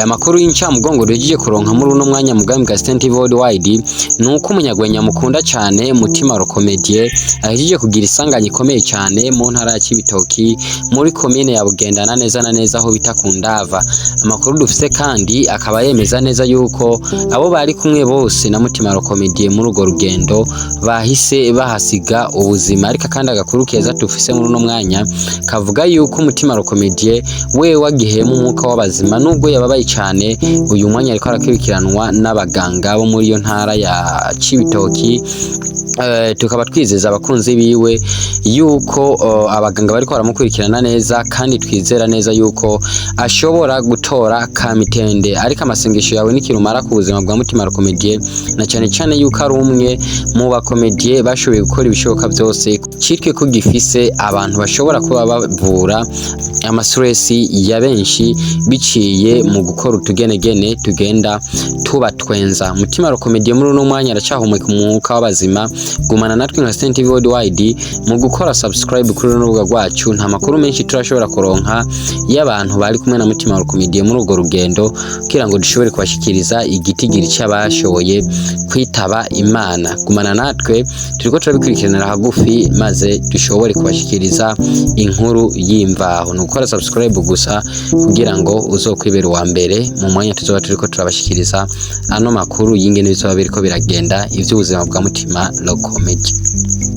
Amakuru y'incamugongo rugije kuronka muri uno mwanya mugambi Gaston TV Worldwide nuko umunyagwenya mukunda cyane Mutima comedien ahijije kugira isanganya ikomeye cyane mu ntara ya Mucibitoke muri commune ya Bugendana neza na neza aho bita Kundava. Amakuru dufise kandi akaba yemeza neza yuko abo bari kumwe bose na Mutima comedien muri ugo rugendo bahise bahasiga ubuzima. Ariko kandi agakuru keza dufise muri uno mwanya kavuga yuko Mutima comedien we wagihema umwuka w'abazima nubwo yababaye cyane. Uyu mwanya ariko arakurikiranwa n'abaganga bo muri iyo ntara ya Mucibitoke. Tukaba twizeza abakunzi biwe yuko abaganga bariko baramukurikirana neza kandi twizera neza yuko ashobora gutora kamitende. Ariko amasengesho yawe nikirumara ku buzima bwa Mutima comedien na cyane cyane yuko ari umwe mu bakomedie bashoboye gukora ibishoboka byose cyitwe ko gifise abantu bashobora kuba bavura amastresi ya benshi biciye mu gukora utugenegene tugenda tubatwenza. Mutima comedien muri uno mwanya aracahumeka umwuka w'abazima. Gumana natwe nka Gaston TV Worldwide mu gukora subscribe kuri runo rwacu. Nta makuru menshi turashobora kuronka y'abantu bari kumwe na Mutima comedien muri urwo rugendo kugira ngo dushobore kubashikiriza igitigiri cy'abashoboye kwitaba Imana. Gumana natwe turiko turabikurikiranira hagufi maze dushobore kubashikiriza inkuru y'imvaho. Nukora subscribe gusa kugira ngo uzokwibera wa mbere mu mwanya tuzoba turiko turabashikiriza ano makuru y'ingene bizoba biriko biragenda ivy'ubuzima bwa Mutima comedien.